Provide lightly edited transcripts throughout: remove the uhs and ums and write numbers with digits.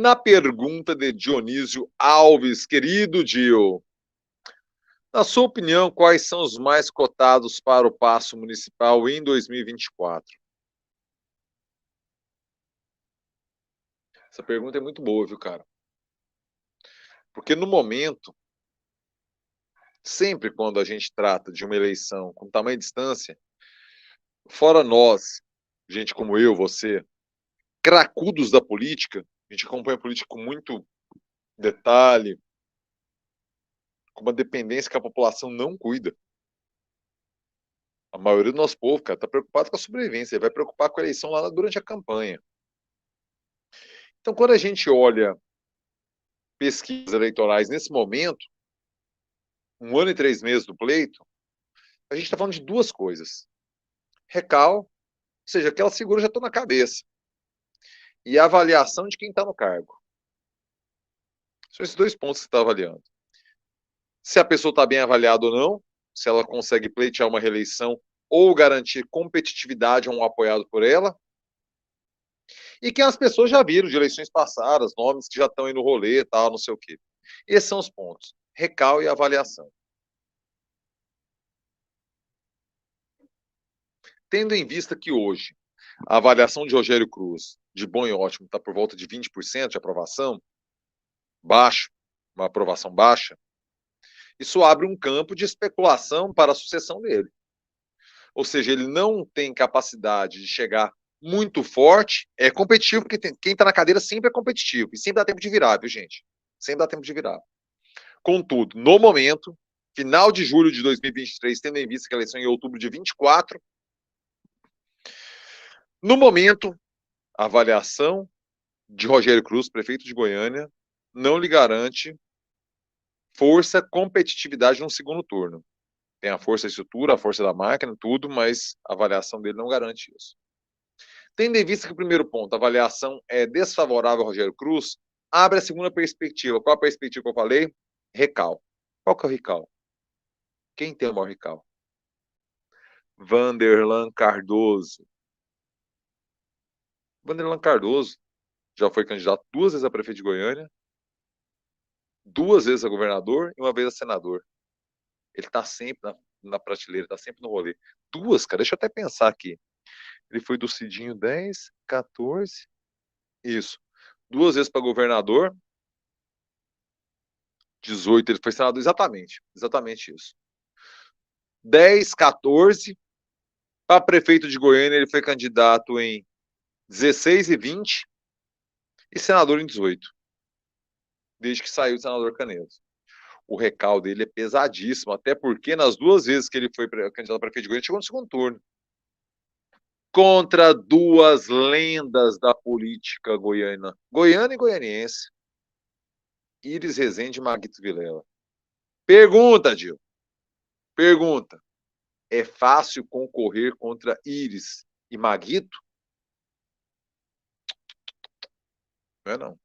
Na pergunta de Dionísio Alves, querido Dio, na sua opinião, quais são os mais cotados para o Paço Municipal em 2024? Essa pergunta é muito boa, viu, cara? Porque no momento, sempre quando a gente trata de uma eleição com tamanha distância, fora nós, gente como eu, você, cracudos da política, a gente acompanha a política com muito detalhe, com uma dependência que a população não cuida. A maioria do nosso povo, cara, está preocupado com a sobrevivência, ele vai preocupar com a eleição lá durante a campanha. Então, quando a gente olha pesquisas eleitorais nesse momento, 1 ano e 3 meses do pleito, a gente está falando de duas coisas. Recal, ou seja, aquelas figuras já estão na cabeça. E a avaliação de quem está no cargo. São esses dois pontos que você está avaliando. Se a pessoa está bem avaliada ou não, se ela consegue pleitear uma reeleição ou garantir competitividade a um apoiado por ela, e que as pessoas já viram de eleições passadas, nomes que já estão aí no rolê, tal, não sei o quê. Esses são os pontos. Recal e avaliação. Tendo em vista que hoje a avaliação de Rogério Cruz, de bom e ótimo, está por volta de 20% de aprovação, baixo, uma aprovação baixa, isso abre um campo de especulação para a sucessão dele. Ou seja, ele não tem capacidade de chegar muito forte, é competitivo, porque quem está na cadeira sempre é competitivo, e sempre dá tempo de virar, viu, gente? Sempre dá tempo de virar. Contudo, no momento, final de julho de 2023, tendo em vista que a eleição é em outubro de 24, no momento, a avaliação de Rogério Cruz, prefeito de Goiânia, não lhe garante força, competitividade no segundo turno. Tem a força da estrutura, a força da máquina, tudo, mas a avaliação dele não garante isso. Tendo em vista que o primeiro ponto, a avaliação é desfavorável ao Rogério Cruz, abre a segunda perspectiva. Qual a perspectiva que eu falei? Recal. Qual que é o Recal? Quem tem o maior Recal? Vanderlan Cardoso. Vanderlan Cardoso já foi candidato 2 vezes a prefeito de Goiânia, 2 vezes a governador e 1 vez a senador. Ele está sempre na prateleira, está sempre no rolê. 2, cara, deixa eu até pensar aqui. Ele foi do Cidinho 10, 14, isso. 2 vezes para governador, 18, ele foi senador, exatamente isso. 10, 14, para prefeito de Goiânia, ele foi candidato em 16 e 20, e senador em 18, desde que saiu o senador Canedo. O recalque dele é pesadíssimo, até porque nas 2 vezes que ele foi candidato a prefeito de Goiânia, chegou no segundo turno. Contra 2 lendas da política goiana e goianiense, Iris Rezende e Maguito Vilela. Pergunta, Gil. Pergunta. É fácil concorrer contra Iris e Maguito? Não é não.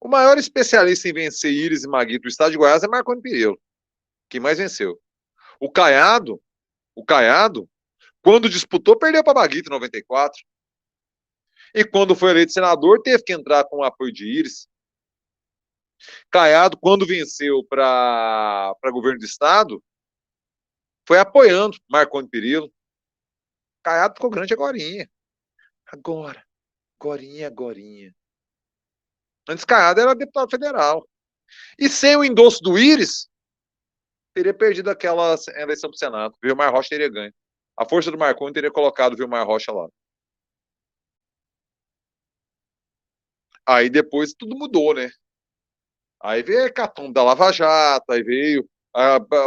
O maior especialista em vencer Iris e Maguito do estado de Goiás é Marconi Perillo. Quem mais venceu? O Caiado, quando disputou, perdeu para Maguito em 94. E quando foi eleito senador, teve que entrar com o apoio de Iris. Caiado, quando venceu para governo do estado, foi apoiando Marconi Perillo. Caiado ficou grande agorinha. Agorinha. Antes Caiado era deputado federal. E sem o endosso do Iris, teria perdido aquela eleição para o Senado. O Vilmar Rocha teria ganho. A força do Marconi teria colocado o Vilmar Rocha lá. Aí depois tudo mudou, né? Aí veio a hecatombe da Lava Jato, aí veio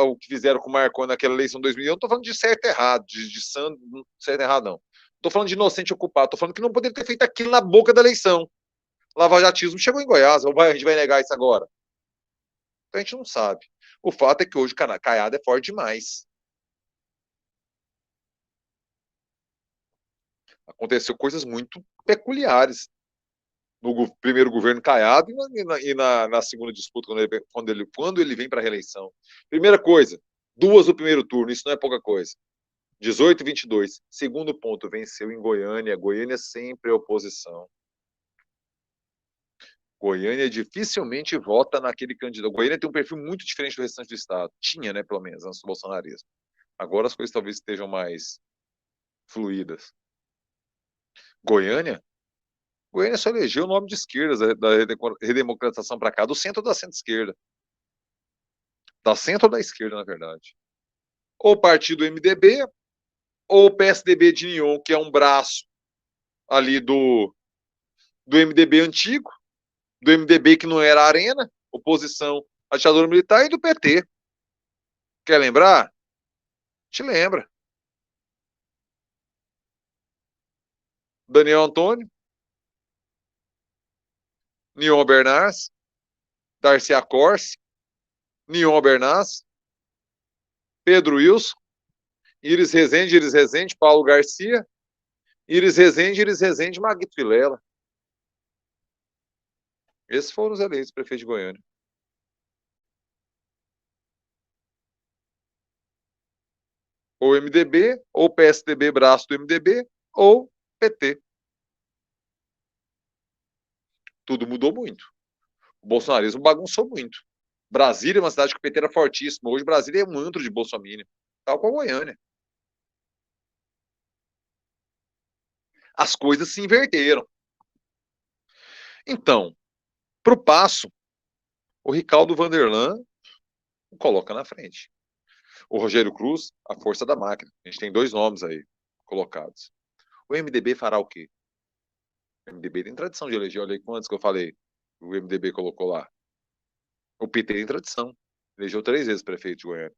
o que fizeram com o Marconi naquela eleição de 2000. Eu não tô falando de certo e errado, de certo e errado, não. Tô falando de inocente ocupado, tô falando que não poderia ter feito aquilo na boca da eleição. Lavajatismo chegou em Goiás, a gente vai negar isso agora? Então a gente não sabe. O fato é que hoje o Caiado é forte demais. Aconteceu coisas muito peculiares no primeiro governo Caiado na segunda disputa, quando ele vem para a reeleição. Primeira coisa, 2 no primeiro turno, isso não é pouca coisa. 18 e 22. Segundo ponto, venceu em Goiânia. Goiânia sempre é oposição. Goiânia dificilmente vota naquele candidato. Goiânia tem um perfil muito diferente do restante do estado. Tinha, né, pelo menos, antes do bolsonarismo. Agora as coisas talvez estejam mais fluídas. Goiânia? Goiânia só elegeu o nome de esquerdas, da redemocratização para cá, do centro ou da centro-esquerda. Da centro ou da esquerda, na verdade. Ou o partido MDB, ou o PSDB de União, que é um braço ali do MDB antigo, do MDB que não era Arena, oposição à ditadura militar, e do PT. Quer lembrar? Te lembra. Daniel Antônio, Nion Bernardes, Darcy Acorce, Nion Bernardes, Pedro Wilson, Iris Rezende, Paulo Garcia, Iris Rezende, Maguito Vilela. Esses foram os eleitos prefeito de Goiânia. Ou MDB, ou PSDB, braço do MDB, ou PT. Tudo mudou muito. O bolsonarismo bagunçou muito. Brasília é uma cidade que o PT era fortíssimo. Hoje Brasília é um antro de bolsominion. Tal qual Goiânia. As coisas se inverteram. Então, para o Passo, o Ricardo Vanderlan coloca na frente. O Rogério Cruz, a força da máquina. A gente tem dois nomes aí colocados. O MDB fará o quê? O MDB tem tradição de eleger. Olha aí quantos que eu falei. O MDB colocou lá. O PT tem tradição. Elegeu 3 vezes prefeito de Goiânia.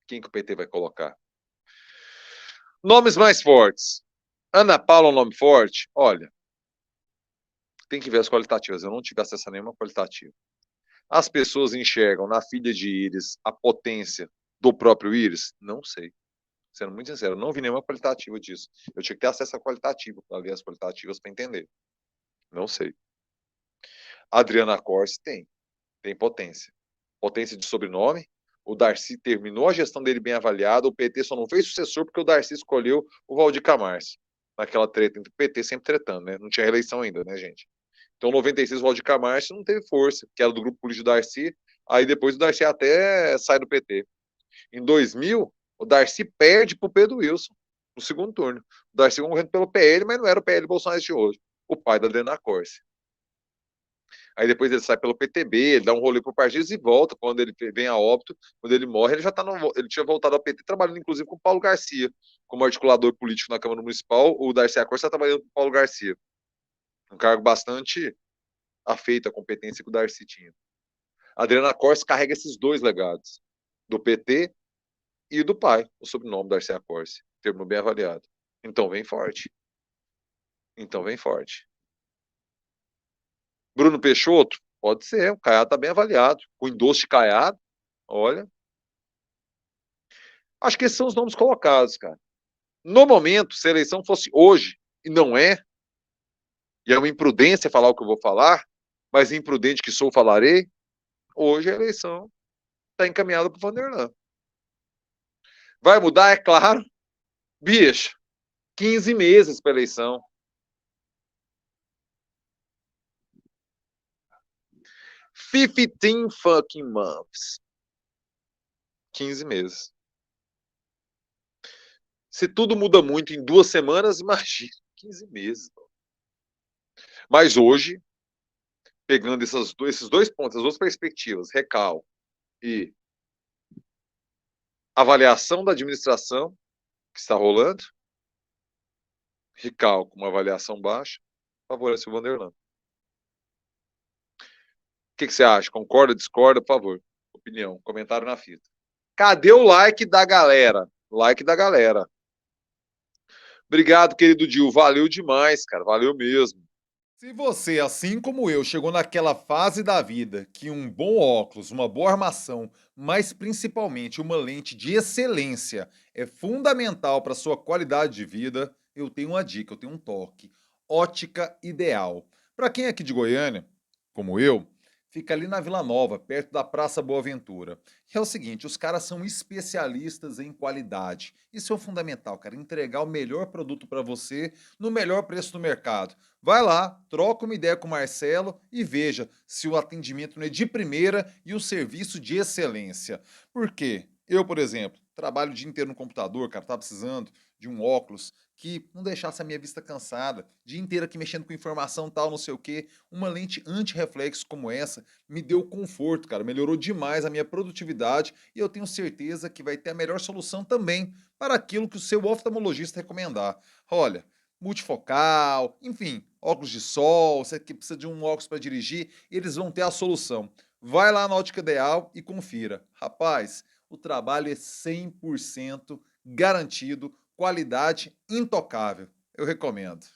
Quem que o PT vai colocar? Nomes mais fortes. Ana Paula é um nome forte? Olha, tem que ver as qualitativas. Eu não tive acesso a nenhuma qualitativa. As pessoas enxergam na filha de Iris a potência do próprio Iris? Não sei. Sendo muito sincero, não vi nenhuma qualitativa disso. Eu tinha que ter acesso a qualitativo para ver as qualitativas para entender. Não sei. Adriana Corse tem potência. Potência de sobrenome. O Darcy terminou a gestão dele bem avaliada. O PT só não fez sucessor porque o Darcy escolheu o Valdir Camargo. Naquela treta entre o PT sempre tretando, né? Não tinha reeleição ainda, né, gente? Então, em 96, o Valdir Camargo não teve força, que era do grupo político do Darcy. Aí depois o Darcy até sai do PT. Em 2000, o Darcy perde para o Pedro Wilson no segundo turno. O Darcy concorrendo pelo PL, mas não era o PL Bolsonaro de hoje. O pai da Adriana Corse. Aí depois ele sai pelo PTB, ele dá um rolê pro partido e volta. Quando ele vem a óbito, quando ele morre, ele já tá ele tinha voltado ao PT, trabalhando inclusive com o Paulo Garcia, como articulador político na Câmara Municipal. O Darcy Acorce está trabalhando com o Paulo Garcia. Um cargo bastante afeito à competência que o Darcy tinha. A Adriana Corse carrega esses dois legados, do PT e do pai, o sobrenome Darcy Acorce. Termo bem avaliado. Então vem forte. Então vem forte. Bruno Peixoto? Pode ser, o Caiado está bem avaliado. O endosso de Caiado, olha. Acho que esses são os nomes colocados, cara. No momento, se a eleição fosse hoje, e não é, e é uma imprudência falar o que eu vou falar, mas imprudente que sou, falarei, hoje a eleição está encaminhada para o Vanderlan. Vai mudar? É claro. Bicho, 15 meses para eleição. 15 fucking months. 15 meses. Se tudo muda muito em 2 semanas, imagina 15 meses. Mas hoje, pegando esses dois pontos, as duas perspectivas, recal e avaliação da administração que está rolando, recal com uma avaliação baixa, favorece o Vanderlan. O que você acha? Concorda, discorda? Por favor, opinião, comentário na fita. Cadê o like da galera? Like da galera. Obrigado, querido Dil. Valeu demais, cara. Valeu mesmo. Se você, assim como eu, chegou naquela fase da vida que um bom óculos, uma boa armação, mas principalmente uma lente de excelência é fundamental para sua qualidade de vida, eu tenho uma dica, eu tenho um toque. Ótica Ideal. Para quem é aqui de Goiânia, como eu, Fica ali na Vila Nova, perto da Praça Boa Ventura. E é o seguinte, os caras são especialistas em qualidade. Isso é o fundamental, cara, entregar o melhor produto para você no melhor preço do mercado. Vai lá, troca uma ideia com o Marcelo e veja se o atendimento não é de primeira e o serviço de excelência. Por quê? Eu, por exemplo, trabalho o dia inteiro no computador, cara, tá precisando de um óculos que não deixasse a minha vista cansada, dia inteiro aqui mexendo com informação tal, não sei o quê. Uma lente anti-reflexo como essa me deu conforto, cara, melhorou demais a minha produtividade e eu tenho certeza que vai ter a melhor solução também para aquilo que o seu oftalmologista recomendar. Olha, multifocal, enfim, óculos de sol, você que precisa de um óculos para dirigir, eles vão ter a solução. Vai lá na Ótica Ideal e confira. Rapaz, o trabalho é 100% garantido, qualidade intocável. Eu recomendo.